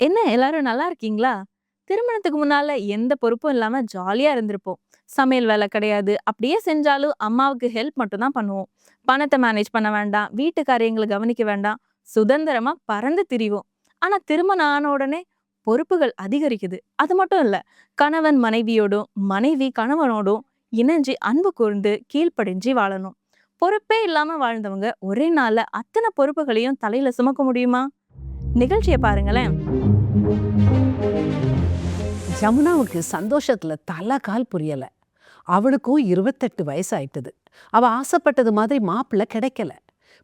என்ன எல்லாரும் நல்லா இருக்கீங்களா? திருமணத்துக்கு முன்னால எந்த பொறுப்பும் இல்லாம ஜாலியா இருந்திருப்போம். சமையல் வேலை கிடையாது. அப்படியே செஞ்சாலும் அம்மாவுக்கு ஹெல்ப் மட்டும் தான் பண்ணுவோம். பணத்த மேனேஜ் பண்ண வேண்டாம். வீட்டு காரியங்கள கவனிக்க வேண்டாம். சுதந்திரமா பறந்து திரிவோம். ஆனா திருமணம் ஆன உடனே பொறுப்புகள் அதிகரிக்குது. அது மட்டும் இல்ல. கணவன் மனைவியோடும், மனைவி கணவனோடும் இணைஞ்சு அன்பு கூர்ந்து கீழ்ப்படிஞ்சு வாழணும். பொறுப்பே இல்லாம வாழ்ந்தவங்க ஒரே நாள்ல அத்தன பொறுப்புகளையும் தலையில சுமக்க முடியுமா? நிகழ்ச்சிய பாருங்களேன். ஜமுனாவுக்கு சந்தோஷத்துல தல கால் புரியல. அவளுக்கும் 28 வயசு ஆயிட்டது. அவ ஆசைப்பட்டது மாதிரி மாப்பிள்ளை கிடைக்கல.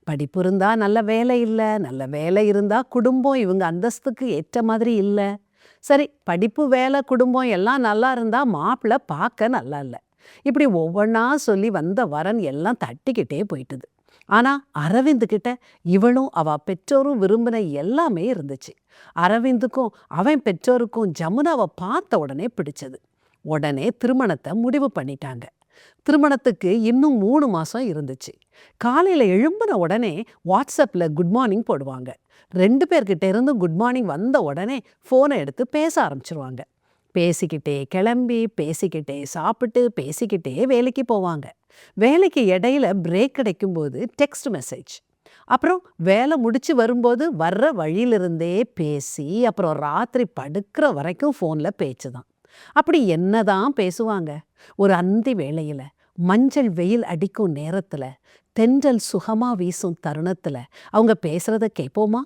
படிப்பு இருந்தா நல்ல வேலை இல்ல, நல்ல வேலை இருந்தா குடும்பம் இவங்க அந்தஸ்துக்கு ஏற்ற மாதிரி இல்ல. சரி, படிப்பு வேலை குடும்பம் எல்லாம் நல்லா இருந்தா மாப்பிள்ளை பார்க்க நல்லா இல்ல. இப்படி ஒவ்வொன்னா சொல்லி வந்த வரன் எல்லாம் தட்டிக்கிட்டே போயிட்டுது. ஆனா அரவிந்த் கிட்ட இவளும் அவ பெற்றோரும் விரும்பின எல்லாமே இருந்துச்சு. அரவிந்துக்கும் அவன் பெற்றோருக்கும் ஜமுனாவை பார்த்த உடனே பிடிச்சது. உடனே திருமணத்தை முடிவு பண்ணிட்டாங்க. திருமணத்துக்கு இன்னும் 3 மாசம் இருந்துச்சு. காலையில எழும்பின உடனே வாட்ஸ்அப்ல குட் மார்னிங் போடுவாங்க. 2 பேர்கிட்ட இருந்து குட் மார்னிங் வந்த உடனே போனை எடுத்து பேச ஆரம்பிச்சிருவாங்க. பேசிக்கிட்டே கிளம்பி, பேசிக்கிட்டே சாப்பிட்டு, பேசிக்கிட்டே வேலைக்கு போவாங்க. வேலைக்கு இடையில பிரேக் கிடைக்கும்போது டெக்ஸ்ட் மெசேஜ். அப்புறம் வேலை முடிச்சு வரும்போது வர்ற வழியிலிருந்தே பேசி, அப்புறம் ராத்திரி படுக்கிற வரைக்கும் ஃபோனில் பேச்சு தான். அப்படி என்னதான் பேசுவாங்க? ஒரு அந்தி வேளையில, மஞ்சள் வெயில் அடிக்கும் நேரத்துல, தென்றல் சுகமா வீசும் தருணத்துல அவங்க பேசுறத கேட்போமா?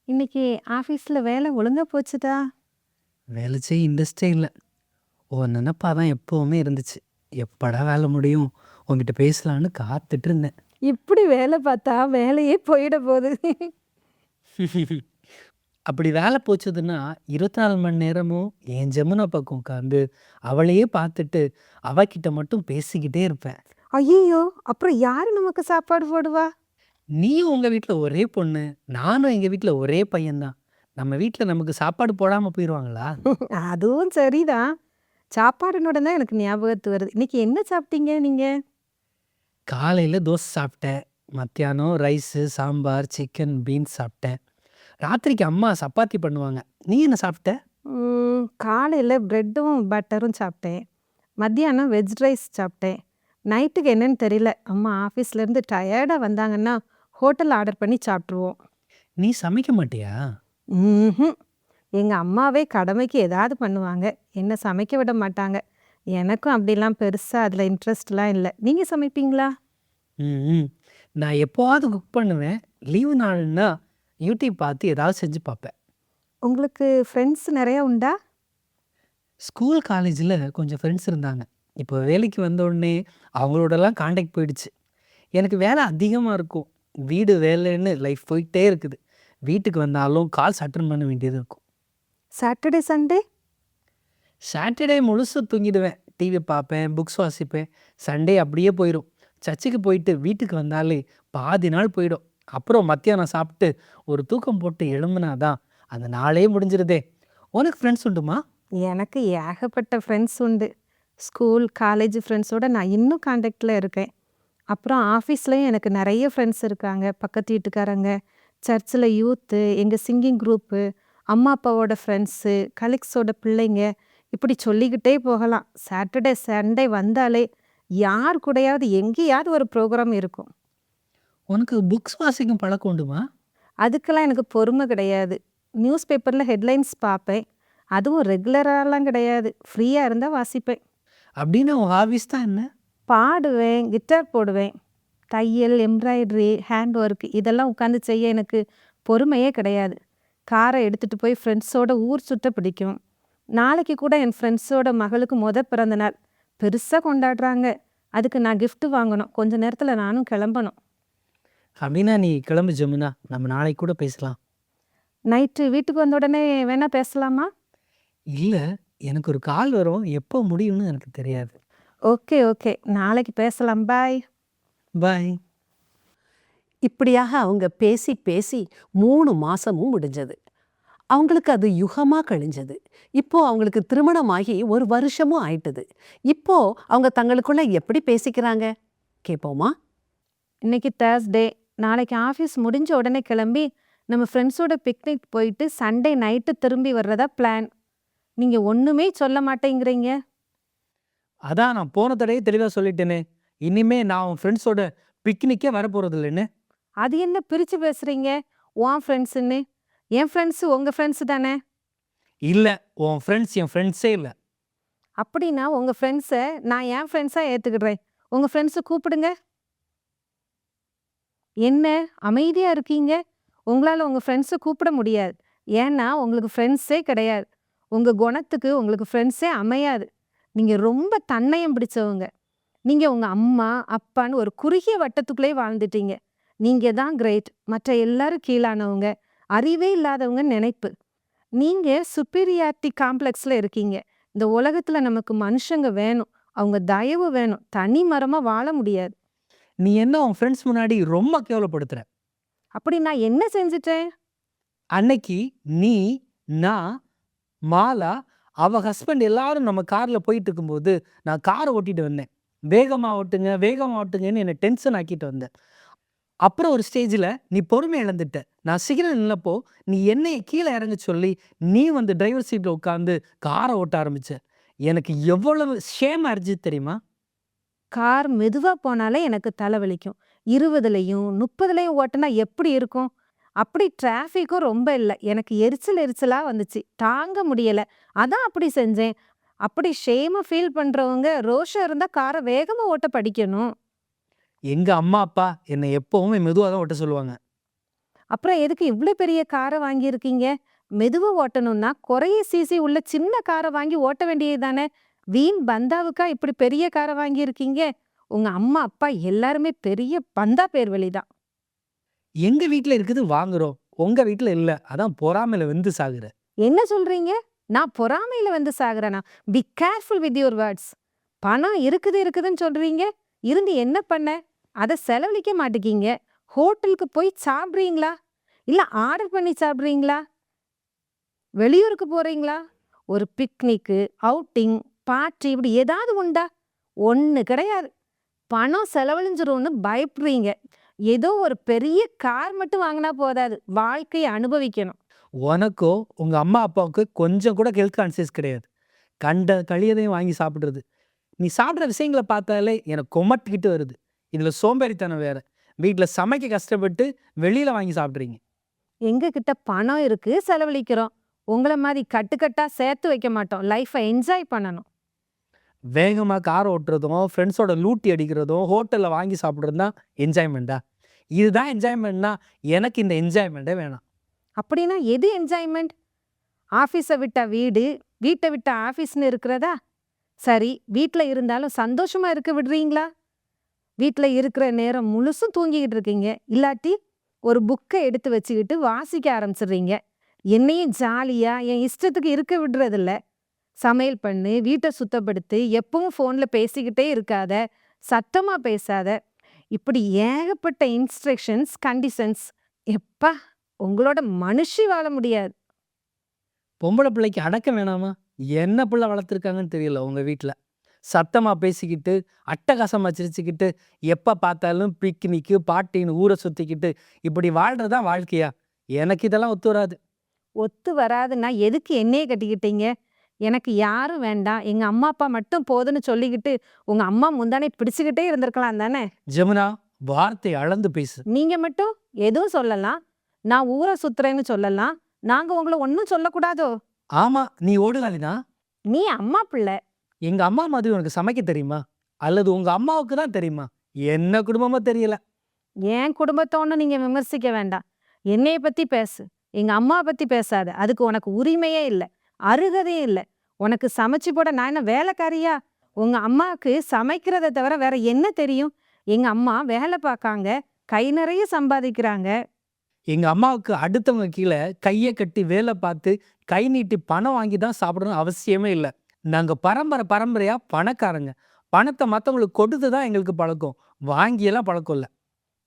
இன்னைக்கு ஆஃபீஸில் வேலை ஒழுங்கா போச்சுதா? வேலை செய்ய இன்ட்ரெஸ்டே இல்லை. உன் நினப்பா தான் எப்போவுமே இருந்துச்சு. எப்படா வேலை முடியும், உங்ககிட்ட பேசலான்னு காத்துட்டு இருந்தேன். இப்படி வேலை பார்த்தா வேலையே போயிட போகுது. அப்படி வேலை போச்சுதுன்னா 24 மணி நேரமும் என் ஜமுனா பக்கம் உட்காந்து அவளையே பார்த்துட்டு அவகிட்ட மட்டும் பேசிக்கிட்டே இருப்பேன். ஐயோ, அப்புறம் யாரு நமக்கு சாப்பாடு போடுவா? நீயும் உங்கள் வீட்டில் ஒரே பொண்ணு, நானும் எங்கள் வீட்டில் ஒரே பையன்தான். நம்ம வீட்டில் நமக்கு சாப்பாடு போடாமல் போயிடுவாங்களா? அதுவும் சரிதான். சாப்பாடுனோட தான் எனக்கு ஞாபகத்து வருது. இன்னைக்கு என்ன சாப்பிட்டீங்க நீங்க? காலையில் தோசை சாப்பிட்டேன், மத்தியானம் ரைஸு சாம்பார் சிக்கன் பீன்ஸ் சாப்பிட்டேன், ராத்திரிக்கு அம்மா சப்பாத்தி பண்ணுவாங்க. நீ என்ன சாப்பிட்ட? காலையில் ப்ரெட்டும் பட்டரும் சாப்பிட்டேன். மத்தியானம் வெஜ் ரைஸ் சாப்பிட்டேன். நைட்டுக்கு என்னன்னு தெரியல. அம்மா ஆஃபீஸ்லேருந்து டயர்டாக வந்தாங்கன்னா ஹோட்டல் ஆர்டர் பண்ணி சாப்பிட்ருவோம். நீ சமைக்க மாட்டியா? ம்ஹும். எங்கள் அம்மாவே கடமைக்கு ஏதாவது பண்ணுவாங்க. என்ன சமைக்க விட மாட்டாங்க. எனக்கும் அப்படிலாம் பெருசாக அதில் இன்ட்ரெஸ்ட்லாம் இல்லை. நீங்கள் சமைப்பீங்களா? ம் நான் எப்போவாவது குக் பண்ணுவேன். லீவு நாள்னா யூடியூப் பார்த்து ஏதாவது செஞ்சு பார்ப்பேன். உங்களுக்கு ஃப்ரெண்ட்ஸ் நிறையா உண்டா? ஸ்கூல் காலேஜில் கொஞ்சம் ஃப்ரெண்ட்ஸ் இருந்தாங்க. இப்போ வேலைக்கு வந்த உடனே அவங்களோடலாம் காண்டாக்ட் போயிடுச்சு. எனக்கு வேலை அதிகமாக இருக்கும். வீடு வேலைன்னு லைஃப் போயிட்டே இருக்குது. வீட்டுக்கு வந்தாலும் கால்ஸ் அட்டன் பண்ண வேண்டியது இருக்கும். Saturday Sunday? சாட்டர்டே முழுசு தூங்கிடுவேன். டிவி பார்ப்பேன், புக்ஸ் வாசிப்பேன். சண்டே அப்படியே போயிடும். சர்ச்சுக்கு போயிட்டு வீட்டுக்கு வந்தாலே பாதி நாள் போயிடும். அப்புறம் மத்தியானம் சாப்பிட்டு ஒரு தூக்கம் போட்டு எழும்புனாதான் அந்த நாளே முடிஞ்சிருதே. உனக்கு ஃப்ரெண்ட்ஸ் உண்டுமா? எனக்கு ஏகப்பட்ட ஃப்ரெண்ட்ஸ் உண்டு. ஸ்கூல் காலேஜ் ஃப்ரெண்ட்ஸோட நான் இன்னும் காண்டாக்டில் இருக்கேன். அப்புறம் ஆஃபீஸ்லேயும் எனக்கு நிறைய ஃப்ரெண்ட்ஸ் இருக்காங்க. பக்கத்து வீட்டுக்காரங்க, சர்ச்சில் யூத்து, எங்கள் சிங்கிங் குரூப்பு, அம்மா அப்பாவோட ஃப்ரெண்ட்ஸு, கலீக்ஸோட பிள்ளைங்க, இப்படி சொல்லிக்கிட்டே போகலாம். சாட்டர்டே சண்டே வந்தாலே யார் கூடயாவது எங்கேயாவது ஒரு ப்ரோக்ராம் இருக்கும். உனக்கு புக்ஸ் வாசிக்கும் பழக்கம் உண்டுமா? அதுக்கெல்லாம் எனக்கு பொறுமை கிடையாது. நியூஸ் பேப்பரில் ஹெட்லைன்ஸ் பார்ப்பேன். அதுவும் ரெகுலராலாம் கிடையாது. ஃப்ரீயாக இருந்தால் வாசிப்பேன். அப்படின்னா உன் ஹாபிஸ் தான் என்ன? பாடுவேன், கிட்டார் போடுவேன். தையல், எம்ப்ராய்டரி, ஹேண்ட் ஒர்க் இதெல்லாம் உட்காந்து செய்ய எனக்கு பொறுமையே கிடையாது. காரை எடுத்துகிட்டு போய் ஃப்ரெண்ட்ஸோட ஊர் சுத்த பிடிக்கும். நாளைக்கு கூட என் ஃப்ரெண்ட்ஸோட மகளுக்கு பிறந்த நாள் பெருசாக கொண்டாடுறாங்க. அதுக்கு நான் gift வாங்கணும். கொஞ்ச நேரத்தில் நானும் கிளம்பணும். அப்படின்னா நீ கிளம்பு ஜமுனா, நம்ம நாளைக்கு கூட பேசலாம். நைட்டு வீட்டுக்கு வந்த உடனே வேணால் பேசலாமா? இல்லை, எனக்கு ஒரு கால் வரும். எப்போ முடியும்னு எனக்கு தெரியாது. ஓகே ஓகே, நாளைக்கு பேசலாம். பாய். பாய். இப்படியாக அவங்க பேசி பேசி 3 மாசமும் முடிஞ்சது. அவங்களுக்கு அது யுகமா கழிஞ்சது. இப்போ அவங்களுக்கு திருமணமாகி 1 வருஷமும் ஆயிட்டது. இப்போ அவங்க தங்களுக்குள்ள எப்படி பேசிக்கிறாங்க கேட்போமா? இன்னைக்கு தேர்ஸ்டே. நாளைக்கு ஆஃபீஸ் முடிஞ்ச உடனே கிளம்பி நம்ம ஃப்ரெண்ட்ஸோட பிக்னிக் போயிட்டு சண்டே நைட்டு திரும்பி வர்றதா பிளான். நீங்க ஒண்ணுமே சொல்ல மாட்டேங்கிறீங்க. அதான் நான் போன தடவையே தெளிவா சொல்லிட்டேனே, இனிமே நான் உன் ஃப்ரெண்ட்ஸோட பிக்னிக்கே வரப்போறது இல்லைன்னு. அது என்ன பிரிச்சு பேசுறீங்க? உன் ஃப்ரெண்ட்ஸுன்னு. என் ஃப்ரெண்ட்ஸ் உங்க ஃப்ரெண்ட்ஸ் தானே. இல்ல, உன் ஃப்ரெண்ட்ஸ் என் ஃப்ரெண்ட்ஸே இல்ல. அப்படின்னா உங்க ஃப்ரெண்ட்ஸை நான் என் ஃப்ரெண்ட்ஸா ஏத்துக்கிடுறேன். உங்க ஃப்ரெண்ட்ஸை கூப்பிடுங்க. என்ன அமைதியா இருக்கீங்க? உங்களால உங்க ஃப்ரெண்ட்ஸை கூப்பிட முடியாது. ஏன்னா உங்களுக்கு ஃப்ரெண்ட்ஸே கிடையாது. உங்க குணத்துக்கு உங்களுக்கு ஃப்ரெண்ட்ஸே அமையாது. நீங்க ரொம்ப தன்னயம் பிடிச்சவங்க. நீங்க உங்க அம்மா அப்பான்னு ஒரு குறுகிய வட்டத்துக்குள்ளே வாழ்ந்துட்டீங்க. நீங்க தான் கிரேட், மற்ற எல்லாரும் கீழானவங்க, அறிவே இல்லாதவங்க நினைப்பு. நீங்க சுப்பீரியாரிட்டி காம்ப்ளெக்ஸ்ல இருக்கீங்க. இந்த உலகத்துல நமக்கு மனுஷங்க வேணும், அவங்க தயவு வேணும். தனி மரமா வாழ முடியாது. நீ என்ன உன் ஃப்ரெண்ட்ஸ் முன்னாடி ரொம்ப கேவலப்படுத்துற. அப்படி நான் என்ன செஞ்சுட்டேன்? அன்னைக்கு நீ, நான், மாலா, அவ ஹஸ்பண்ட் எல்லாரும் நம்ம கார்ல போயிட்டு இருக்கும்போது நான் காரை ஓட்டிட்டு வந்தேன். வேகமா ஓட்டுங்க வேகமா ஓட்டுங்கன்னு என்னை டென்ஷன் ஆக்கிட்டு வந்தேன். அப்புறம் ஒரு ஸ்டேஜில் நீ பொறுமை இழந்துட்ட. நான் சிக்னல் நின்னப்போ நீ என்னைய கீழே இறங்க சொல்லி நீ வந்து டிரைவர் சீட்டில் உட்காந்து காரை ஓட்ட ஆரம்பிச்ச. எனக்கு எவ்வளவு ஷேம் ஆயிடுச்சு தெரியுமா? கார் மெதுவா போனாலே எனக்கு தலைவலிக்கும். 20லயும் 30லயும் ஓட்டுனா எப்படி இருக்கும்? அப்படி டிராஃபிக்கும் ரொம்ப இல்ல. எனக்கு எரிச்சலா வந்துச்சு. தாங்க முடியல. அதான் அப்படி செஞ்சேன். அப்படி ஷேம ஃபீல் பண்றவங்க ரோஷம் இருந்தா காரை வேகமா ஓட்ட படிக்கணும். எங்க அம்மா அப்பா என்னை எப்பவுமே மெதுவாக தான் ஓட்ட சொல்லுவாங்க. அப்புறம் எதுக்கு இவ்ளோ பெரிய காரை வாங்கியிருக்கீங்க? மெதுவா ஓட்டணும்னா குறைய சிசி உள்ள சின்ன காரை வாங்கி ஓட்ட வேண்டியது தானே. வீண் பந்தாவுக்கா இப்படி பெரிய காரை வாங்கியிருக்கீங்க? உங்க அம்மா அப்பா எல்லாருமே பெரிய பந்தா பேர் வழிதான். எங்க வீட்டில் இருக்குது வாங்குறோம், உங்க வீட்டில் இல்லை, அதான் பொறாமையில வெந்து சாகுற. என்ன சொல்றீங்க? நான் பொறாமையில வந்து சாகுறேனா? Be careful with your words. பணம் இருக்குதுன்னு சொல்றீங்க. இருந்து என்ன பண்ண? அதை செலவழிக்க மாட்டேங்கீங்க. ஹோட்டலுக்கு போய் சாப்பிட்றீங்களா? இல்ல ஆர்டர் பண்ணி சாப்பிட்றீங்களா? வெளியூருக்கு போறீங்களா? ஒரு பிக்னிக்கு, அவுட்டிங், பார்ட்டி இப்படி ஏதாவது உண்டா? ஒண்ணு கிடையாது. பணம் செலவழிஞ்சிரும்னு பயப்படுறீங்க. ஏதோ ஒரு பெரிய கார் மட்டும் வாங்கினா போதாது, வாழ்க்கையை அனுபவிக்கணும். உனக்கோ உங்க அம்மா அப்பாவுக்கு கொஞ்சம் கூட ஹெல்த் கான்சியஸ் கிடையாது. கண்ட கழியதையும் வாங்கி சாப்பிட்றது. நீ சாப்பிட்ற விஷயங்களை பார்த்தாலே எனக்கு கொமட்டிக்கிட்டு வருது. இதில் சோம்பேறித்தனம் வேற. வீட்டில் சமைக்க கஷ்டப்பட்டு வெளியில் வாங்கி சாப்பிட்றீங்க. எங்க கிட்ட பணம் இருக்கு, செலவழிக்கிறோம். உங்கள மாதிரி கட்டுக்கட்டா சேர்த்து வைக்க மாட்டோம். லைஃபை என்ஜாய் பண்ணணும். வேகமாக கார் ஓட்டுறதும் ஃப்ரெண்ட்ஸோட லூட்டி அடிக்கிறதும் ஹோட்டலில் வாங்கி சாப்பிட்றது தான் என்ஜாய்மெண்ட்டா? இதுதான் என்ஜாய்மெண்ட்னா எனக்கு இந்த என்ஜாய்மெண்ட்டே வேணாம். அப்படின்னா எது என்ஜாய்மெண்ட்? ஆஃபீஸை விட்டா வீடு, வீட்டை விட்டா ஆஃபீஸ்னு இருக்கிறதா? சரி, வீட்ல இருந்தாலும் சந்தோஷமா இருக்க விடுறீங்களா? வீட்ல இருக்கிற நேரம் முழுசும் தூங்கிக்கிட்டு இருக்கீங்க. இல்லாட்டி ஒரு புக்கை எடுத்து வச்சுக்கிட்டு வாசிக்க ஆரம்பிச்சிடுறீங்க. என்னையும் ஜாலியா என் இஷ்டத்துக்கு இருக்க விடுறதில்ல. சமையல் பண்ணு, வீட்டை சுத்தப்படுத்து, எப்பவும் ஃபோன்ல பேசிக்கிட்டே இருக்காத, சத்தமா பேசாத, இப்படி ஏகப்பட்ட இன்ஸ்ட்ரக்ஷன்ஸ், கண்டிஷன்ஸ். எப்பா, உங்களோட மனுஷி வாழ முடியாது. பொம்பளை பிள்ளைக்கு அடக்கம் வேணாமா? என்ன பிள்ளை வளர்த்துருக்காங்கன்னு தெரியல உங்கள் வீட்டில். சத்தமாக பேசிக்கிட்டு அட்டகாசமாக சிரிச்சுக்கிட்டு எப்போ பார்த்தாலும் பிக்னிக்கு பார்ட்டின்னு ஊரை சுற்றிக்கிட்டு இப்படி வாழ்கிறதா வாழ்க்கையா? எனக்கு இதெல்லாம் ஒத்து வராது. ஒத்து வராதுன்னா எதுக்கு என்னையே கட்டிக்கிட்டீங்க? எனக்கு யாரும் வேண்டாம், எங்க அம்மா அப்பா மட்டும் போதுன்னு சொல்லிக்கிட்டு உங்க அம்மா முந்தானை பிடிச்சுக்கிட்டே இருந்திருக்கலாம் தானே. ஜமுனா, வார்த்தை அளந்து பேசு. நீங்க மட்டும் எதுவும் சொல்லலாம், நான் ஊரை சுத்துறேன்னு சொல்லலாம். நாங்க உங்களை ஒன்றும் சொல்லக்கூடாதோ? ஆமாம், நீ ஓடுகாலிதான். நீ அம்மா பிள்ளை. எங்கள் அம்மா மாதிரி உனக்கு சமைக்க தெரியுமா? அல்லது உங்கள் அம்மாவுக்கு தான் தெரியுமா? என்ன குடும்பமோ தெரியல. என் குடும்பத்தோன்னு நீங்க விமர்சிக்க வேண்டாம். என்னைய பத்தி பேசு, எங்க அம்மா பத்தி பேசாத. அதுக்கு உனக்கு உரிமையே இல்லை, அருகதையும் இல்லை. உனக்கு சமைச்சு போட நான் என்ன வேலைக்காரியா? உங்க அம்மாவுக்கு சமைக்கிறத தவிர வேற என்ன தெரியும்? எங்க அம்மா வேலை பார்க்காங்க, கை நிறைய சம்பாதிக்கிறாங்க. எங்கள் அம்மாவுக்கு அடுத்தவங்க கீழே கையை கட்டி வேலை பார்த்து கை நீட்டி பணம் வாங்கி தான் சாப்பிடணும்னு அவசியமே இல்லை. நாங்கள் பரம்பரையாக பணக்காரங்க. பணத்தை மற்றவங்களுக்கு கொடுத்து தான் எங்களுக்கு பழக்கம், வாங்கியெல்லாம் பழக்கம் இல்லை.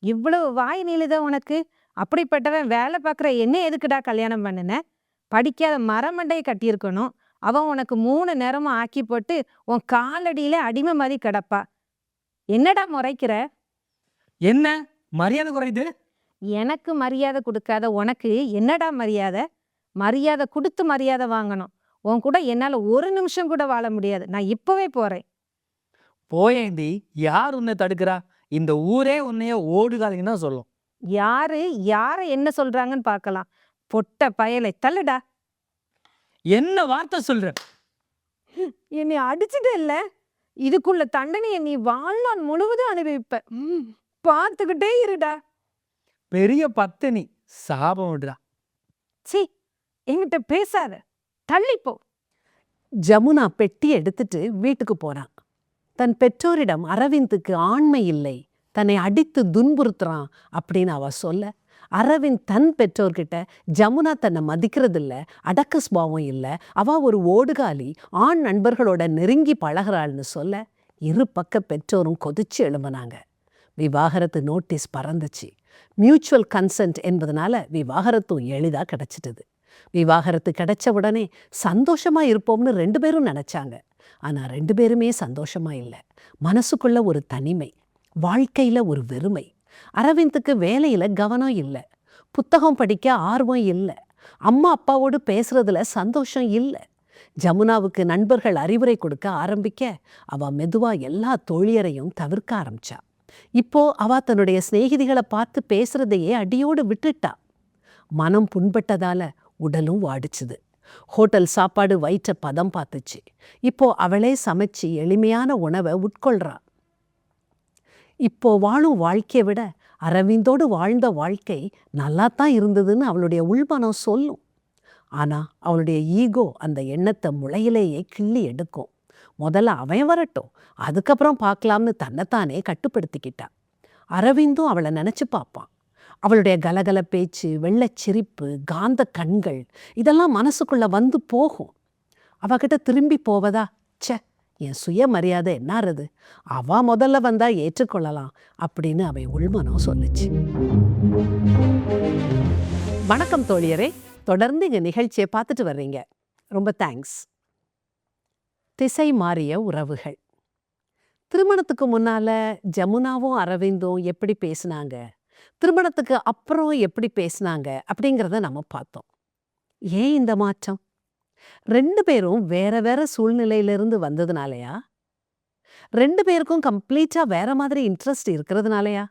இவ்வளவு வாய் நீளுதான் உனக்கு? அப்படிப்பட்டவன் வேலை பார்க்குற என்ன எதுக்குடா கல்யாணம் பண்ணுன? படிக்காத மரமண்டையை கட்டியிருக்கணும். அவன் உனக்கு 3 நேரமும் ஆக்கி போட்டு உன் காலடியில அடிமை மாதிரி கிடப்பா. என்னடா முறைக்கிற? என்ன மரியாதை குறையுது? எனக்கு மரியாதை கொடுக்காத உனக்கு என்னடா மரியாதை? மரியாதை கொடுத்து மரியாதை வாங்கணும். உன் கூட என்னால ஒரு நிமிஷம் கூட வாழ முடியாது. நான் இப்பவே போறேன். போயேண்டி, யார் உன்னை தடுக்கிறா? இந்த ஊரே உன்னைய ஓடுகாதீங்கன்னு தான் சொல்லும். யாரை என்ன சொல்றாங்கன்னு பார்க்கலாம். பொட்ட பயலை தள்ளுடா. என்ன வார்த்தை சொல்ற? என்னை அடிச்சுட்டல்ல, இதுக்குள்ள தண்டனையை நீ வாழ்நாள் முழுவதும் அனுபவிப்ப. பார்த்துக்கிட்டே இருடா. பெரிய பத்தினி சாபம் விடுறா. சீ, என்கிட்ட பேசாத, தள்ளிப்போ. ஜமுனா பெட்டி எடுத்துட்டு வீட்டுக்கு போறான். தன் பெற்றோரிடம் அரவிந்துக்கு ஆண்மை இல்லை, தன்னை அடித்து துன்புறுத்துறான் அப்படின்னு அவ சொல்ல, அரவிந்த் தன் பெற்றோர்கிட்ட ஜமுனா தன்னை மதிக்கிறதில்ல, அடக்க சுபாவம் இல்லை, அவ ஒரு ஓடுகாலி, ஆண் நண்பர்களோட நெருங்கி பழகிறாள்னு சொல்ல, இரு பக்க பெற்றோரும் கொதிச்சு எழும்பினாங்க. விவாகரத்து நோட்டீஸ் பறந்துச்சு. மியூச்சுவல் கன்சென்ட் என்பதனால விவாகரத்தும் எளிதாக கிடைச்சிட்டது. விவாகரத்து கிடைச்ச உடனே சந்தோஷமா இருப்போம்னு 2 பேரும் நினைச்சாங்க. ஆனா 2 பேருமே சந்தோஷமா இல்லை. மனசுக்குள்ள ஒரு தனிமை, வாழ்க்கையில ஒரு வெறுமை. அரவிந்துக்கு வேலையில கவனம் இல்லை, புத்தகம் படிக்க ஆர்வம் இல்லை, அம்மா அப்பாவோடு பேசுறதுல சந்தோஷம் இல்லை. ஜமுனாவுக்கு நண்பர்கள் அறிவுரை கொடுக்க ஆரம்பிக்க அவ மெதுவா எல்லா தோழியரையும் தவிர்க்க ஆரம்பிச்சா. இப்போ அவ தன்னுடைய சிநேகிதிகளை பார்த்து பேசுறதையே அடியோடு விட்டுட்டா. மனம் புண்பட்டதால உடலும் வாடிச்சுது. ஹோட்டல் சாப்பாடு வயிற்ற பதம் பார்த்துச்சு. இப்போ அவளே சமைச்சு எளிமையான உணவை உட்கொள்றா. இப்போ வாழும் வாழ்க்கையை விட அரவிந்தோடு வாழ்ந்த வாழ்க்கை நல்லாத்தான் இருந்ததுன்னு அவளுடைய உள்மனம் சொல்லும். ஆனா அவளுடைய ஈகோ அந்த எண்ணத்தை முளையிலேயே கிள்ளி எடுக்கும். முதல்ல அவன் வரட்டும், அதுக்கப்புறம் பார்க்கலாம்னு தன்னைத்தானே கட்டுப்படுத்திக்கிட்டா. அரவிந்தும் அவளை நினைச்சு பார்ப்பான். அவளுடைய கலகல பேச்சு, வெள்ளச்சிரிப்பு, காந்த கண்கள் இதெல்லாம் மனசுக்குள்ள வந்து போகும். அவகிட்ட திரும்பி போவதா? ச்சே, என் சுயமரியாதை என்னாருது, அவ முதல்ல வந்தா ஏற்றுக்கொள்ளலாம் அப்படின்னு அவன் உள்மனம் சொல்லுச்சு. வணக்கம் தோழியரே, தொடர்ந்து எங்க நிகழ்ச்சியை பார்த்துட்டு வர்றீங்க, ரொம்ப தேங்க்ஸ். திசை மாறிய உறவுகள். திருமணத்துக்கு முன்னால ஜமுனாவும் அரவிந்தும் எப்படி பேசினாங்க, திருமணத்துக்கு அப்புறம் எப்படி பேசினாங்க அப்படிங்கிறத நம்ம பார்த்தோம். ஏன் இந்த மாற்றம்? 2 பேரும் வேற வேற சூழ்நிலையிலிருந்து வந்ததுனாலயா? 2 பேருக்கும் கம்ப்ளீட்டா வேற மாதிரி இன்ட்ரெஸ்ட் இருக்கிறதுனாலயா?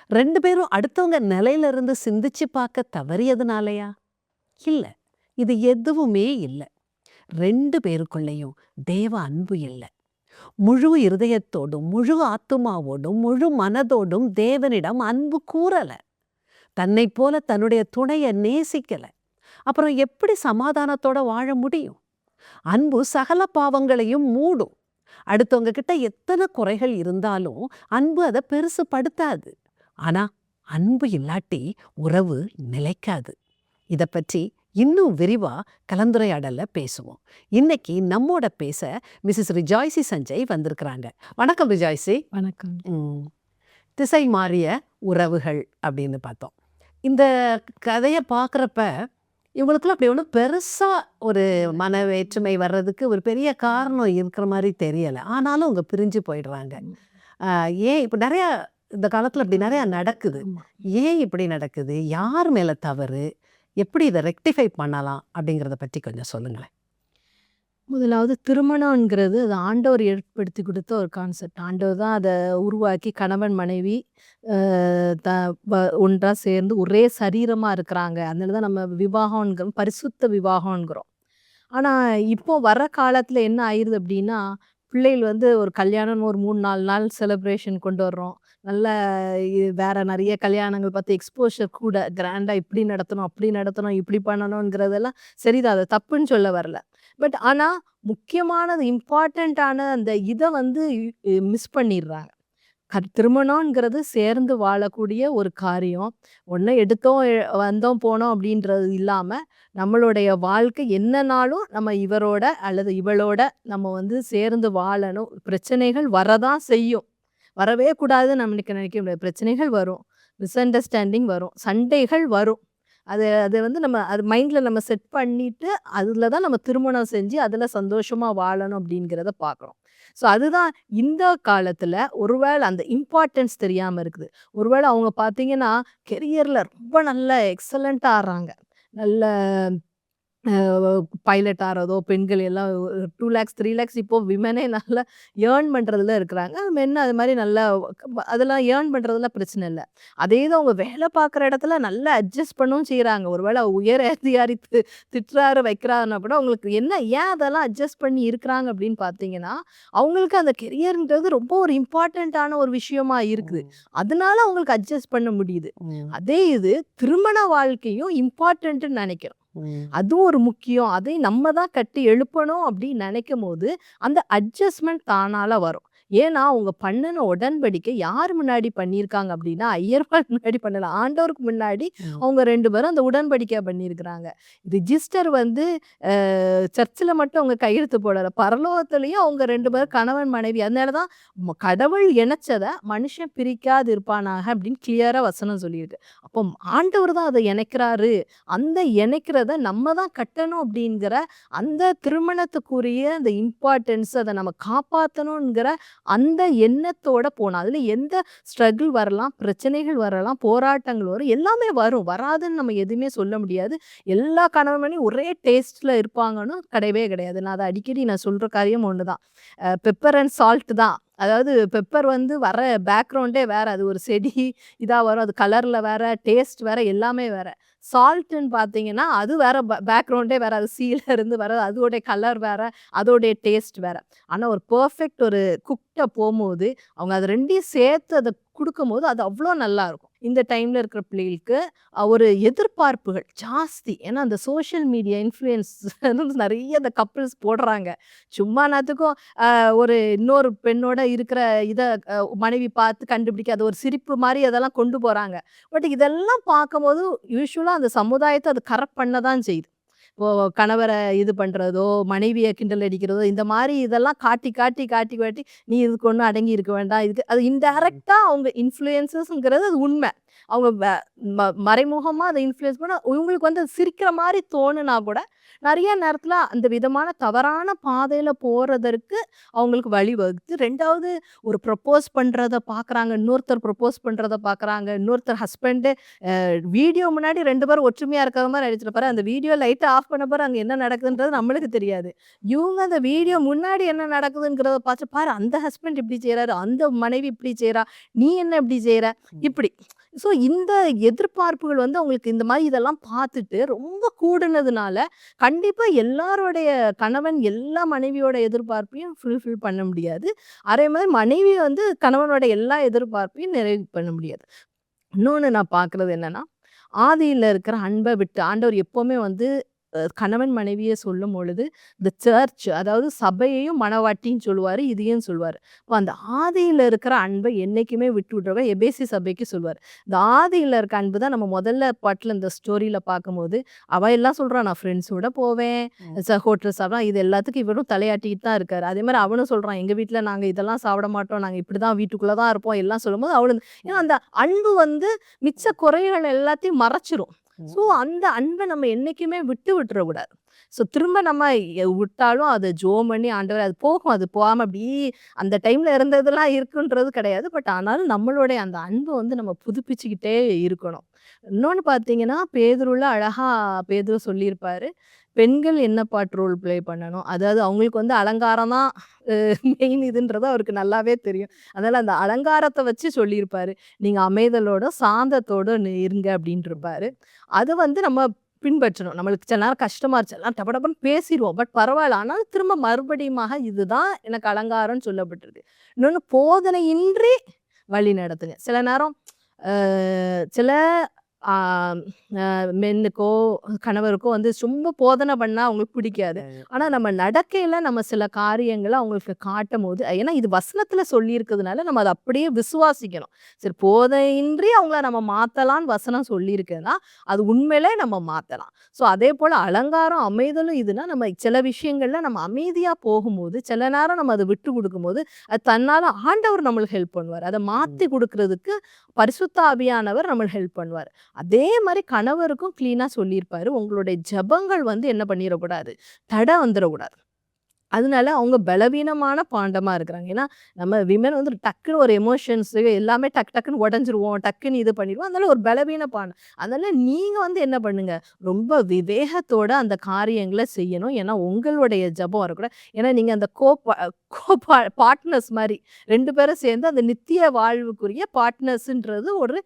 2 பேரும் அடுத்தவங்க நிலையிலிருந்து சிந்திச்சு பார்க்க தவறியதுனாலயா? இல்ல, இது எதுவுமே இல்லை. 2 பேருக்குள்ளேயும் தேவ அன்பு இல்லை. முழு இருதயத்தோடும் முழு ஆத்துமாவோடும் முழு மனதோடும் தேவனிடம் அன்பு கூறல. தன்னை போல தன்னுடைய துணையை நேசிக்கல. அப்புறம் எப்படி சமாதானத்தோட வாழ முடியும்? அன்பு சகல பாவங்களையும் மூடும். அடுத்தவங்க கிட்ட எத்தனை குறைகள் இருந்தாலும் அன்பு அதை பெருசுபடுத்தாது. ஆனா அன்பு இல்லாட்டி உறவு நிலைக்காது. இதை பற்றி இன்னும் விரிவா கலந்துரையாடல பேசுவோம். இன்னைக்கு நம்மோட பேச மிஸ்ஸஸ் ரிஜாய்சி சஞ்சய் வந்திருக்கிறாங்க. வணக்கம் ரிஜாய்சி. வணக்கம். திசை மாறிய உறவுகள் அப்படின்னு பார்த்தோம். இந்த கதையை பார்க்குறப்ப இவங்களுக்குள்ள அப்படி ஒன்றும் பெருசா ஒரு மன வேற்றுமை வர்றதுக்கு ஒரு பெரிய காரணம் இருக்கிற மாதிரி தெரியலை. ஆனாலும் அவங்க பிரிஞ்சு போயிடுறாங்க. ஏன் இப்போ நிறையா இந்த காலத்தில் அப்படி நிறையா நடக்குது? ஏன் இப்படி நடக்குது? யார் மேலே தவறு? எப்படி இதை ரெக்டிஃபை பண்ணலாம் அப்படிங்கிறத பற்றி கொஞ்சம் சொல்லுங்களேன். முதலாவது திருமணம்ங்கிறது அது ஆண்டவர் ஏற்படுத்தி கொடுத்த ஒரு கான்செப்ட். ஆண்டவர் தான் அதை உருவாக்கி கணவன் மனைவி ஒன்றா சேர்ந்து ஒரே சரீரமாக இருக்கிறாங்க. அதனால தான் நம்ம விவாகம்ங்கிறோம், பரிசுத்த விவாகம்ங்கிறோம். ஆனால் இப்போ வர காலத்தில் என்ன ஆயிடுது அப்படின்னா, பிள்ளைகள் ஒரு கல்யாணம்னு ஒரு 3-4 நாள் செலிப்ரேஷன் கொண்டு வர்றோம். நல்ல வேற நிறைய கல்யாணங்கள் பார்த்து எக்ஸ்போஷர் கூட கிராண்டாக இப்படி நடத்தணும், அப்படி நடத்தணும், இப்படி பண்ணணுங்கிறதெல்லாம் சரிதான், அதை தப்புன்னு சொல்ல வரல. பட் ஆனால் முக்கியமானது இம்பார்ட்டண்ட்டான அந்த இதை மிஸ் பண்ணிடுறாங்க. திருமணம்ங்கிறது சேர்ந்து வாழக்கூடிய ஒரு காரியம். ஒன்று எடுத்தோம் வந்தோம் போனோம் அப்படின்றது இல்லாமல் நம்மளுடைய வாழ்க்கை என்னன்னாலும் நம்ம இவரோட அல்லது இவளோட நம்ம சேர்ந்து வாழணும். பிரச்சனைகள் வரதான் செய்யும், வரவே கூடாதுன்னு நம்ம நினைக்க முடியாது. பிரச்சனைகள் வரும், மிஸ் அண்டர்ஸ்டாண்டிங் வரும், சண்டைகள் வரும். அது நம்ம அது மைண்டில் நம்ம செட் பண்ணிட்டு அதில் தான் நம்ம திருமணம் செஞ்சு அதில் சந்தோஷமாக வாழணும் அப்படிங்கிறத பார்க்குறோம். ஸோ அதுதான் இந்த காலத்துல ஒருவேளை அந்த இம்பார்ட்டன்ஸ் தெரியாம இருக்குது. ஒருவேளை அவங்க பார்த்தீங்கன்னா, கெரியர்ல ரொம்ப நல்ல எக்ஸலன்ட்டா ஆடுறாங்க. நல்ல பைலட் ஆறதோ, பெண்கள் எல்லாம் 2 லேக்ஸ் 3 லேக்ஸ் இப்போ விமனே நல்லா ஏர்ன் பண்றதுல இருக்கிறாங்க. மென் அது மாரி நல்லா அதெல்லாம் ஏர்ன் பண்றதுல பிரச்சனை இல்ல. அதே இது அவங்க வேலை பார்க்குற இடத்துல நல்லா அட்ஜஸ்ட் பண்ணவும் செய்றாங்க. ஒருவேளை உயர் அதிகாரி திட்டுறாரு, வைக்கிறாருன்னா கூட அவங்களுக்கு ஏன் அதெல்லாம் அட்ஜஸ்ட் பண்ணி இருக்கிறாங்க அப்படின்னு பார்த்தீங்கன்னா, அவங்களுக்கு அந்த கெரியர்ன்றது ரொம்ப ஒரு இம்பார்ட்டன்ட்டான ஒரு விஷயமா இருக்குது. அதனால அவங்களுக்கு அட்ஜஸ்ட் பண்ண முடியுது. அதே இது திருமண வாழ்க்கையும் இம்பார்ட்டன்ட்ன்னு நெனைக்கிறோம். அதுவும் ஒரு முக்கியம். அதை நம்ம தான் கட்டி எழுப்பணும் அப்படின்னு நினைக்கும்போது, அந்த அட்ஜஸ்ட்மெண்ட் தானால வரும். ஏன்னா, அவங்க பண்ணுன உடன்படிக்கை யார் முன்னாடி பண்ணியிருக்காங்க அப்படின்னா, ஐயர்வாள் முன்னாடி பண்ணல. ஆண்டவருக்கு முன்னாடி அவங்க 2 பேரும் அந்த உடன்படிக்கைய பண்ணியிருக்கிறாங்க. ரிஜிஸ்டர் வந்து சர்ச்சில மட்டும் அவங்க கையெழுத்து போடல. பரலோகத்திலயும் அவங்க 2 பேரும் கணவன், மனைவி. அதனால தான் கடவுள் இணைச்சத மனுஷன் பிரிக்காது இருப்பானாக அப்படின்னு கிளியரா வசனம் சொல்லியிருக்கு. அப்போ ஆண்டவர் தான் அத இணைக்கிறாரு. அந்த இணைக்கிறத நம்ம தான் கட்டணும் அப்படிங்கிற அந்த திருமணத்துக்குரிய அந்த இம்பார்ட்டன்ஸ் அத நம்ம காப்பாத்தணும்ங்கிற அந்த எண்ணத்தோட போணும். அதுல எந்த ஸ்ட்ரகிள் வரலாம், பிரச்சனைகள் வரலாம், போராட்டங்கள் வரும். எல்லாமே வரும். வராதுன்னு நம்ம எதுவுமே சொல்ல முடியாது. எல்லா கணவன் மனைவியும் ஒரே டேஸ்ட்ல இருப்பாங்கன்னு கிடையவே கிடையாது. நான் அத அடிக்கடி சொல்ற காரியம் ஒண்ணுதான். பெப்பர் அண்ட் சால்ட் தான். அதாவது பெப்பர் வந்து வர பேக்ரவுண்டே வேற. அது ஒரு செடி இதா வரும். அது கலர்ல வேற, டேஸ்ட் வேற, எல்லாமே வேற. சால்ட்டுன்னு பார்த்தீங்கன்னா, அது வேற பேக்ரவுண்டே வேற. அது சீல இருந்து வர்றது. அதோடைய கலர் வேற, அதோடைய டேஸ்ட் வேற. ஆனா ஒரு பெர்ஃபெக்ட் ஒரு குக்ட்ட போம்போது, அவங்க அது 2யும் சேர்த்து அத குடுக்கும்போது, அது அவ்ளோ நல்லா இருக்கும். இந்த டைம்ல இருக்கிற பிள்ளைகளுக்கு ஒரு எதிர்பார்ப்புகள் ஜாஸ்தி. ஏன்னா, அந்த சோஷியல் மீடியா இன்ஃப்ளூயன்ஸ் நெறைய அந்த கப்பிள்ஸ் போடுறாங்க. சும்மா நாத்துக்கும் ஒரு இன்னொரு பெண்ணோட இருக்கிற இத மனைவி பார்த்து கண்டுபிடிக்க அது ஒரு சிரிப்பு மாரி அதெல்லாம் கொண்டு போறாங்க. பட் இதெல்லாம் பார்க்கும்போது யூசுவலா அந்த சமுதாயத்த அது கரெக்ட் பண்ண தான் செய்யுது. இப்போ கணவர இது பண்றதோ, மனைவிய கிண்டல் அடிக்கிறதோ, இந்த மாரி இதெல்லாம் காட்டி, நீ இதுக்கு ஒண்ணும் அடங்கி இருக்க வேண்டாம். இதுக்கு அது இன்டைரக்ட்டா அவங்க இன்ஃப்ளூயன்சஸ்ங்கிறது அது உண்மை. அவங்க மறைமுகமா அத இன்ஃப்ளூயன்ஸ் பண்ணா இவங்களுக்கு வந்து அது சிரிக்கிற மாரி தோணுனா கூட, நெறைய நேரத்துல அந்த விதமான தவறான பாதையில போறதற்கு அவங்களுக்கு வழிவகுத்து 2வது ஒரு ப்ரப்போஸ் பண்றத பார்க்குறாங்க. இன்னொருத்தர் ப்ரப்போஸ் பண்றத பார்க்குறாங்க. இன்னொருத்தர் ஹஸ்பண்ட் வீடியோ முன்னாடி 2 பேரும் ஒற்றுமையா இருக்கிற மாரி நடிச்சிருப்பாரு. அந்த வீடியோ லைட்ட ஆஃப் பண்ண பிறகு அங்க என்ன நடக்குதுன்றது நம்மளுக்கு தெரியாது. இவங்க அந்த வீடியோ முன்னாடி என்ன நடக்குதுங்கிறத பார்த்து, பாரு அந்த ஹஸ்பண்ட் இப்படி செய்றாரு, அந்த மனைவி இப்படி செய்றா, நீ என்ன இப்படி செய்ற? இப்படி. ஸோ இந்த எதிர்பார்ப்புகள் வந்து அவங்களுக்கு இந்த மாரி இதெல்லாம் பார்த்துட்டு ரொம்ப கூடுனதுனால, கண்டிப்பா எல்லாருடைய கணவன் எல்லா மனைவியோட எதிர்பார்ப்பையும் ஃபுல்ஃபில் பண்ண முடியாது. அதே மாரி மனைவி வந்து கணவனோட எல்லா எதிர்பார்ப்பையும் நிறைவு பண்ண முடியாது. இன்னொன்னு நான் பார்க்குறது என்னன்னா, ஆதியில இருக்கிற அன்ப விட்டு ஆண்டவர் எப்பவுமே வந்து கணவன் மனைவிய சொல்லும்பொழுது, இந்த சர்ச் அதாவது சபையையும் மணவாட்டின்னு சொல்லுவாரு. இதையும் சொல்லுவாரு. அப்ப அந்த ஆதியில இருக்கிற அன்பை என்னைக்குமே விட்டு விட்றவ எபேசி சபைக்கு சொல்லுவாரு. இந்த ஆதியில இருக்க அன்பு தான் நம்ம முதல்ல பாட்டுல இந்த ஸ்டோரியில பார்க்கும்போது, அவ எல்லாம் சொல்றா, நான் ஃப்ரெண்ட்ஸோட போவேன், ஹோட்டல் சாப்பிடலாம். இது எல்லாத்துக்கும் இவரும் தலையாட்டிட்டு தான் இருக்காரு. அதே மாரி அவனும் சொல்றான், எங்க வீட்ல நாங்க இதெல்லாம் சாப்பிட மாட்டோம். நாங்க இப்படிதான் வீட்டுக்குள்ள தான் இருப்போம். எல்லாம் சொல்லும்போது அவளு ஏன்னா அந்த அன்பு வந்து மிச்ச குறைகள் எல்லாத்தையும் மறைச்சிரும். ஸோ அந்த அன்பை நம்ம என்னைக்குமே விட்டு விட்டுறக்கூடாது. ஸோ திரும்ப நம்ம விட்டாலும் அதை ஜோம் பண்ணி ஆண்டவர் அது போகும். அது போகாமல் அப்படி அந்த டைமில் இருந்ததெல்லாம் இருக்குன்றது கிடையாது. பட் ஆனாலும் நம்மளுடைய அந்த அன்பை வந்து நம்ம புதுப்பிச்சுக்கிட்டே இருக்கணும். இன்னொன்று பார்த்தீங்கன்னா, பேதுருல அழகா பேதுரு சொல்லியிருப்பாரு, பெண்கள் என்ன பாட்டு ரோல் ப்ளே பண்ணணும். அதாவது அவங்களுக்கு வந்து அலங்காரம் தான் மெயின் இதுன்றது அவருக்கு நல்லாவே தெரியும். அதனால அந்த அலங்காரத்தை வச்சு சொல்லியிருப்பாரு. நீங்க அமைதலோட சாந்தத்தோட இருங்க அப்படின்ட்டு இருப்பாரு. அது வந்து நம்ம பின்பற்றணும். நம்மளுக்கு சில நேரம் கஷ்டமா இருந்துச்சு. எல்லாம் டப டபன்னு பேசிடுவோம். பட் பரவாயில்ல. ஆனாலும் திரும்ப மறுபடியுமாக இதுதான் எனக்கு அலங்காரம்னு சொல்லப்பட்டிருக்கு. இன்னொன்று போதனையின்றி வழி நடத்துங்க. சில நேரம் சில மென்னுக்கோ கணவருக்கோ வந்து ரொம்ப போதனை பண்ணா அவங்களுக்கு பிடிக்காது. ஆனா நம்ம நடக்கையில நம்ம சில காரியங்களை அவங்களுக்கு காட்டும் போது, ஏன்னா இது வசனத்துல சொல்லி இருக்கிறதுனால நம்ம அதை அப்படியே விசுவாசிக்கணும். சரி, போதையின்றி அவங்கள நம்ம மாத்தலாம்னு வசனம் சொல்லியிருக்குன்னா அது உண்மையிலே நம்ம மாத்தலாம். ஸோ அதே போல அலங்காரம் அமைதலும் இதுனா நம்ம சில விஷயங்கள்ல நம்ம அமைதியா போகும்போது, சில நேரம் நம்ம அதை விட்டு கொடுக்கும்போது அது தன்னால ஆண்டவர் நம்மளுக்கு ஹெல்ப் பண்ணுவார். அதை மாத்தி கொடுக்கறதுக்கு பரிசுத்த ஆவியானவர் நம்மளுக்கு ஹெல்ப் பண்ணுவார். அதே மாதிரி கணவருக்கும் கிளீனா சொல்லியிருப்பாரு, உங்களுடைய ஜெபங்கள் வந்து என்ன பண்ணிடக்கூடாது, தடை வந்துடக்கூடாது. அதனால அவங்க பலவீனமான பாண்டமா இருக்கிறாங்க. ஏன்னா நம்ம விமன் வந்து டக்குன்னு ஒரு எமோஷன்ஸ் எல்லாமே டக்குன்னு உடஞ்சிருவோம், டக்குன்னு இது பண்ணிடுவோம். அதனால ஒரு பலவீன பாண்டம். அதனால நீங்க வந்து என்ன பண்ணுங்க, ரொம்ப விவேகத்தோட அந்த காரியங்களை செய்யணும். ஏன்னா உங்களுடைய ஜெபம் இருக்கக்கூடாது. ஏன்னா நீங்க அந்த பார்ட்னர்ஸ் மாதிரி 2 பேரும் சேர்ந்து அந்த நித்திய வாழ்வுக்குரிய பார்ட்னர்ஸ்ன்றது ஒரு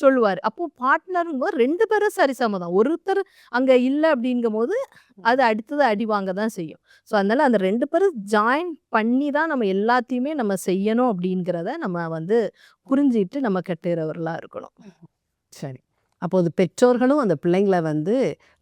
சொல்லுவாரு. அப்போ பார்ட்னருங்கும்போது 2 பேரும் சரிசமம் தான். ஒருத்தர் அங்க இல்ல அப்படிங்கும்போது அது அடுத்தது அடி வாங்க தான் செய்யும். ஸோ அதனால அந்த 2 பேரும் ஜாயின் பண்ணி தான் நம்ம எல்லாத்தையுமே நம்ம செய்யணும் அப்படிங்கிறத நம்ம வந்து புரிஞ்சுட்டு நம்ம கட்டுறவர்களா இருக்கணும். சரி. அப்போது பெற்றோர்களும் அந்த பிள்ளைங்கள வந்து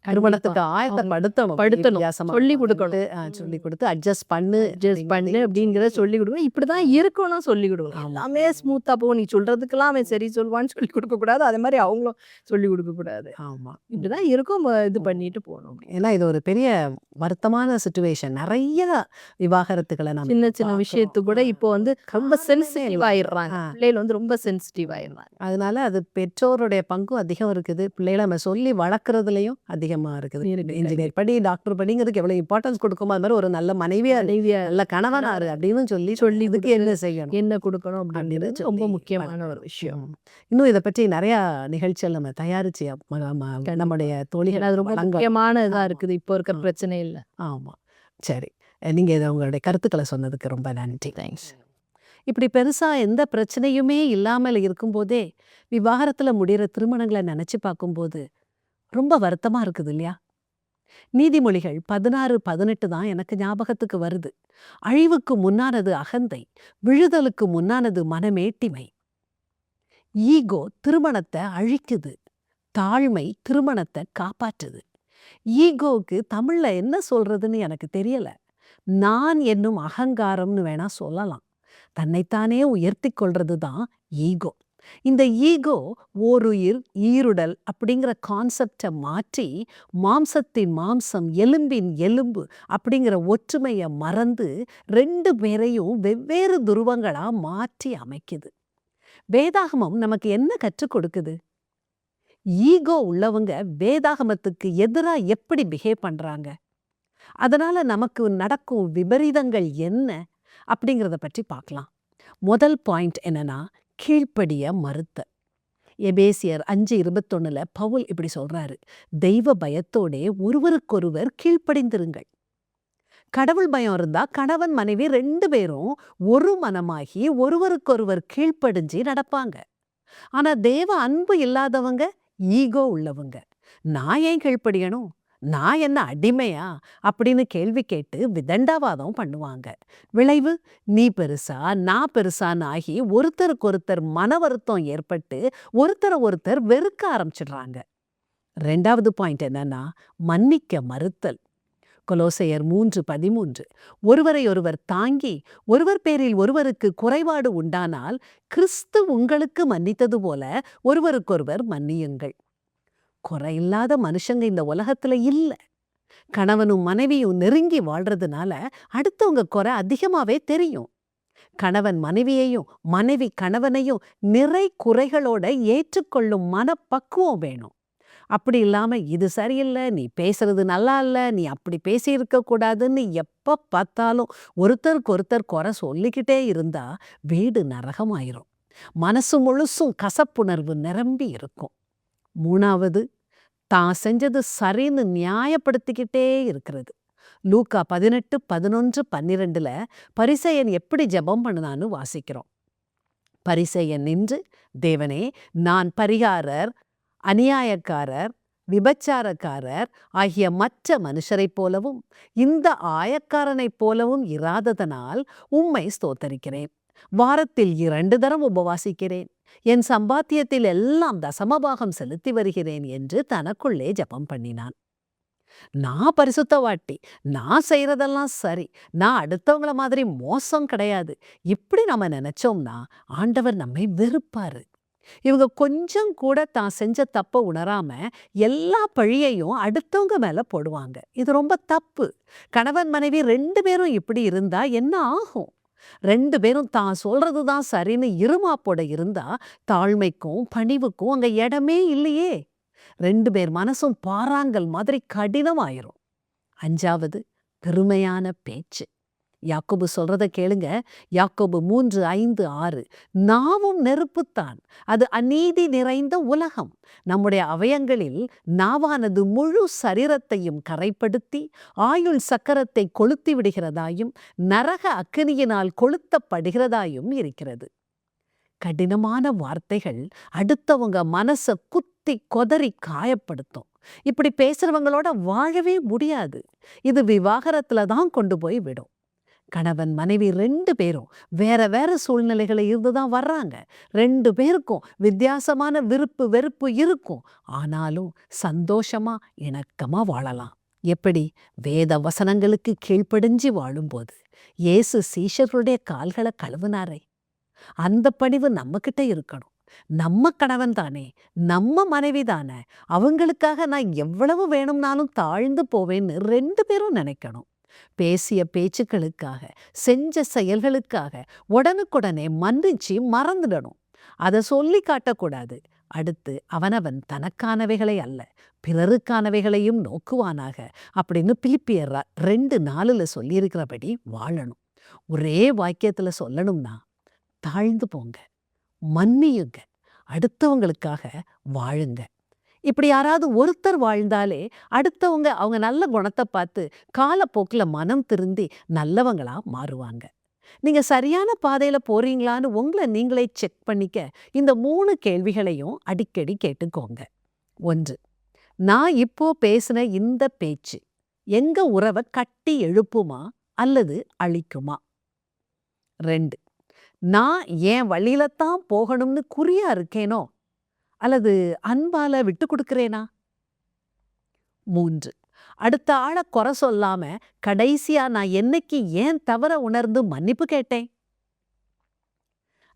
திருமணத்துக்கு ஆயத்தப்படுத்தணும். படுத்தணும். வித்தியாசமா சொல்லிக் கொடுக்கணும். சொல்லிக் கொடுத்து அட்ஜஸ்ட் பண்ணு அட்ஜஸ்ட் பண்ணு அப்படிங்கிறத சொல்லிக் கொடுக்கணும். இப்படிதான் இருக்கணும் சொல்லிக் கொடுக்கணும். ஆமா. எல்லாமே ஸ்மூத்தா போகும். நீ சொல்றதுக்கெல்லாம் அவன் சரி சொல்வான்னு சொல்லிக் கொடுக்க கூடாது. அதே மாதிரி அவங்களும் சொல்லிக் கொடுக்க கூடாது. ஆமா. இப்படிதான் இருக்கும். இது பண்ணிட்டு போகணும். ஏன்னா இது ஒரு பெரிய வருத்தமான சிச்சுவேஷன். நிறைய விவாகரத்துகளை நம்ம சின்ன சின்ன பார்க்கிறோம். விஷயத்துக்கு கூட இப்போ வந்து ரொம்ப காரணமே சென்சிட்டிவ் இல்ல. ஆயிடுறாங்க. ஆ. பிள்ளைகள் வந்து ரொம்ப சென்சிட்டிவ் ஆயிடுறாங்க. அதனால அது பெற்றோருடைய பங்கும் அதிகம் இருக்குது. பிள்ளைகளை நம்ம சொல்லி வளர்க்குறதுலயும் அதிகமா இருக்குது. இருக்கு. இன்ஜினியர் படி, டாக்டர் படிங்கிறதுக்கு எவ்வளவு இம்பார்ட்டன்ஸ் கொடுக்குமோ அது மாதிரி ஒரு நல்ல மனைவியா இரு, மனைவியா நல்ல கணவனாரு அப்படின்னு சொல்லி சொல்லி இதுக்கு என்ன செய்யணும் என்ன கொடுக்கணும் அப்படிங்கிறது அப்படின்னு ரொம்ப சொல்லி முக்கியமான ஒரு விஷயம். இன்னும் இதை பற்றி நிறைய நிகழ்ச்சிகள் நம்ம தயாரிச்சு நம்முடைய தோழிகள் ஏன்னா அது ரொம்ப வழங்க. முக்கியமான இதா ஆமா. இருக்குது. இப்போ இருக்கிற ஆ. பிரச்சனை இல்லை. ஆமா. சரி. நீங்க இதை உங்களுடைய கருத்துக்களை சொன்னதுக்கு ரொம்ப நன்றி. தேங்க்ஸ். இப்படி பெருசா எந்த பிரச்சனையுமே இல்லாமல் இருக்கும்போதே விவாகரத்துல முடிகிற திருமணங்களை நினைச்சு பார்க்கும்போது ரொம்ப வருத்தமா இருக்குது இல்லையா? நீதிமொழிகள் 16:18 தான் எனக்கு ஞாபகத்துக்கு வருது. அழிவுக்கு முன்னானது அகந்தை, விழுதலுக்கு முன்னானது மனமேட்டிமை. ஈகோ திருமணத்தை அழிக்குது, தாழ்மை திருமணத்தை காப்பாற்றுது. ஈகோவுக்கு தமிழ்ல என்ன சொல்றதுன்னு எனக்கு தெரியல. நான் என்னும் அகங்காரம்னு வேணா சொல்லலாம். தன்னைத்தானே உயர்த்தி கொள்றது தான் ஈகோ. இந்த ஈகோ ஓருயிர் ஈருடல் அப்படிங்கிற கான்செப்டை மாற்றி மாம்சத்தின் மாம்சம் எலும்பின் எலும்பு அப்படிங்கிற ஒற்றுமையை மறந்து 2 பேரையும் வெவ்வேறு துருவங்களா மாற்றி அமைக்குது. வேதாகமம் நமக்கு என்ன கற்றுக் கொடுக்குது? ஈகோ உள்ளவங்க வேதாகமத்துக்கு எதிரா எப்படி பிஹேவ் பண்றாங்க, அதனால நமக்கு நடக்கும் விபரீதங்கள் என்ன அப்படிங்கிறத பற்றி பார்க்கலாம். முதல் பாயிண்ட் என்னன்னா, கீழ்ப்படிய மறுத்த. எபேசியர் 5:21 பவுல் இப்படி சொல்றாரு, தெய்வ பயத்தோடே ஒருவருக்கொருவர் கீழ்ப்படிந்திருங்கள். கடவுள் பயம் இருந்தா கணவன் மனைவி 2 பேரும் ஒரு மனமாகி ஒருவருக்கொருவர் கீழ்ப்படிஞ்சு நடப்பாங்க. ஆனா தேவ அன்பு இல்லாதவங்க ஈகோ உள்ளவங்க. நான் ஏன் கீழ்ப்படியணும், நான் என்ன அடிமையா அப்படின்னு கேள்வி கேட்டு விதண்டாவாதம் பண்ணுவாங்க. விளைவு நீ பெருசா நான் பெருசான்னு ஆகி ஒருத்தருக்கொருத்தர் மன வருத்தம் ஏற்பட்டு ஒருத்தரை வெறுக்க ஆரம்பிச்சிடுறாங்க. 2வது பாயிண்ட் என்னன்னா, மன்னிக்க மறுத்தல். கொலோசையர் 3:13 ஒருவரை ஒருவர் தாங்கி ஒருவர் பேரில் ஒருவருக்கு குறைபாடு உண்டானால் கிறிஸ்து உங்களுக்கு மன்னித்தது போல ஒருவருக்கொருவர் மன்னியுங்கள். குறையில்லாத மனுஷங்க இந்த உலகத்துல இல்ல. கணவனும் மனைவியும் நெருங்கி வாழ்றதுனால அடுத்தவங்க குறை அதிகமாவே தெரியும். கணவன் மனைவியையும் மனைவி கணவனையும் நிறை குறைகளோட ஏற்றுக்கொள்ளும் மனப்பக்குவம் வேணும். அப்படி இல்லாம இது சரியில்லை, நீ பேசுறது நல்லா இல்ல, நீ அப்படி பேசியிருக்க கூடாதுன்னு எப்ப பார்த்தாலும் ஒருத்தருக்கு ஒருத்தர் குறை சொல்லிக்கிட்டே இருந்தா வீடு நரகமாயிரும். மனசு முழுசும் கசப்புணர்வு நிரம்பி இருக்கும். 3வது, தான் செஞ்சது சரின்னு நியாயப்படுத்திக்கிட்டே இருக்கிறது. லூக்கா 18:11-12 பரிசேயன் எப்படி ஜெபம் பண்ணுனான்னு வாசிக்கிறோம். பரிசேயன் நின்று, தேவனே, நான் பரிகாரர், அநியாயக்காரர், விபச்சாரக்காரர் ஆகிய மற்ற மனுஷரைப் போலவும் இந்த ஆயக்காரனைப் போலவும் இராததனால் உம்மை ஸ்தோத்தரிக்கிறேன். வாரத்தில் 2 தரம் உபவாசிக்கிறேன். என் சம்பாத்தியத்தில் எல்லாம் தசமபாகம் செலுத்தி வருகிறேன் என்று தனக்குள்ளே ஜெபம் பண்ணினான். நான் பரிசுத்தவாட்டி, நான் செய்யறதெல்லாம் சரி, நான் அடுத்தவங்கள மாதிரி மோசம் கிடையாது, இப்படி நம்ம நினைச்சோம்னா ஆண்டவர் நம்மை வெறுப்பாரு. இவங்க கொஞ்சம் கூட தான் செஞ்ச தப்ப உணராம எல்லா பழியையும் அடுத்தவங்க மேல போடுவாங்க. இது ரொம்ப தப்பு. கணவன் மனைவி 2 பேரும் இப்படி இருந்தா என்ன ஆகும்? 2 பேரும் தான் சொல்றதுதான் சரின்னு இருமாப்போட இருந்தா தாழ்மைக்கும் பணிவுக்கும் அங்க இடமே இல்லையே. 2 பேர் மனசும் பாறாங்கல் மாதிரி கடினமாயிரும். 5வது, பெருமையான பேச்சு. யாக்கோபு சொல்றத கேளுங்க. யாக்கோபு 3:5-6. நாவும் நெருப்புத்தான், அது அநீதி நிறைந்த உலகம். நம்முடைய அவயங்களில் நாவானது முழு சரீரத்தையும் கரைப்படுத்தி ஆயுள் சக்கரத்தை கொளுத்தி விடுகிறதாயும் நரக அக்கினியினால் கொளுத்தப்படுகிறதாயும் இருக்கிறது. கடினமான வார்த்தைகள் அடுத்தவங்க மனசை குத்தி கொதறி காயப்படுத்தும். இப்படி பேசுறவங்களோட வாழவே முடியாது. இது விவாகரத்துல தான் கொண்டு போய் விடும். கணவன் மனைவி 2 பேரும் வேற வேற சூழ்நிலைகளை இருந்துதான் வர்றாங்க. 2 பேருக்கும் வித்தியாசமான விருப்பு வெறுப்பு இருக்கும். ஆனாலும் சந்தோஷமா இணக்கமா வாழலாம். எப்படி? வேத வசனங்களுக்கு கீழ்ப்படிஞ்சு வாழும்போது. இயேசு சீஷர்களுடைய கால்களை கழுவினாரே, அந்த பணிவு நம்ம கிட்ட இருக்கணும். நம்ம கணவன் தானே, நம்ம மனைவி தானே, அவங்களுக்காக நான் எவ்வளவு வேணும்னாலும் தாழ்ந்து போவேன்னு 2 பேரும் நினைக்கணும். பேசிய பேச்சுக்களுக்காக, செஞ்ச செயல்களுக்காக உடனுக்குடனே மன்னிச்சு மறந்துடணும். அதை சொல்லி காட்டக்கூடாது. அடுத்து அவனவன் தனக்கானவைகளை அல்ல பிறருக்கானவைகளையும் நோக்குவானாக அப்படின்னு பிலிப்பியர் 2:4 சொல்லியிருக்கிறபடி வாழணும். ஒரே வாக்கியத்துல சொல்லணும்னா, தாழ்ந்து போங்க, மன்னியுங்க, அடுத்தவங்களுக்காக வாழுங்க. இப்படி யாராவது ஒருத்தர் வாழ்ந்தாலே அடுத்தவங்க அவங்க நல்ல குணத்தை பார்த்து காலப்போக்கில் மனம் திருந்தி நல்லவங்களா மாறுவாங்க. நீங்க சரியான பாதையில போறீங்களான்னு உங்களை நீங்களே செக் பண்ணிக்க இந்த 3 கேள்விகளையும் அடிக்கடி கேட்டுக்கோங்க. 1. நான் இப்போ பேசின இந்த பேச்சு எங்க உறவை கட்டி எழுப்புமா அல்லது அழிக்குமா? 2. நான் என் வழியில தான் போகணும்னு குறியா இருக்கேனோ அல்லது அன்பால விட்டு கொடுக்கிறேனா? 3. அடுத்த ஆளை குறை சொல்லாம கடைசியா நான் என்னைக்கு ஏன் தவற உணர்ந்து மன்னிப்பு கேட்டேன்?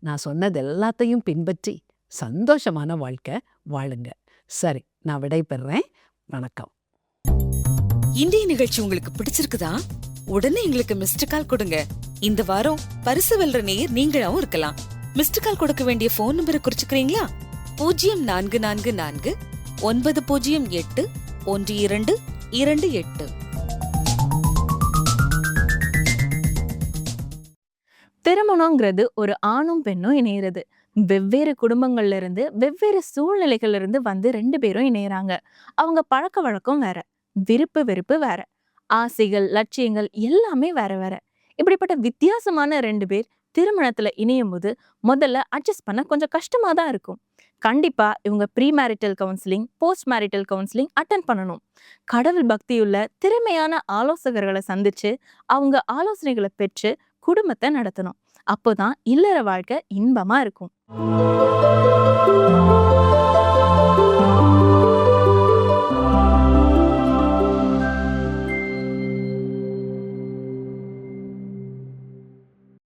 நான் சொன்னது எல்லாத்தையும் பின்பற்றி சந்தோஷமான வாழ்க்கை வாழுங்க. சரி, நான் விடைபெறேன். வணக்கம். இன்றைய நிகழ்ச்சி உங்களுக்கு பிடிச்சிருக்குதா? உடனே எங்களுக்கு மிஸ்டு கால் கொடுங்க. இந்த வாரம் பரிசு வெல்ற நேயர் நீங்களாவும் இருக்கலாம். மிஸ்டு கால் கொடுக்க வேண்டிய போன் நம்பரை குறிச்சுக்கிறீங்களா? 0444 908 1228. திருமணங்கிறது ஒரு ஆணும் பெண்ணும் இணையிறது. வெவ்வேறு குடும்பங்கள்ல இருந்து வெவ்வேறு சூழ்நிலைகள்ல இருந்து வந்து 2 பேரும் இணையறாங்க. அவங்க பழக்க வழக்கம் வேற, விருப்பு வெறுப்பு வேற, ஆசைகள் லட்சியங்கள் எல்லாமே வேற வேற. இப்படிப்பட்ட வித்தியாசமான 2 பேர் திருமணத்துல இணையும் போது முதல்ல அட்ஜஸ்ட் பண்ண கொஞ்சம் கஷ்டமா தான் இருக்கும். கண்டிப்பா இவங்க pre marital counselling, post marital counselling attend பண்ணணும். கடவுள் பக்தியுள்ள திறமையான ஆலோசகர்களை சந்திச்சு அவங்க ஆலோசனைகளை பெற்று குடும்பத்தை நடத்தணும். அப்போதான் இல்லற வாழ்க்கை இன்பமா இருக்கும்.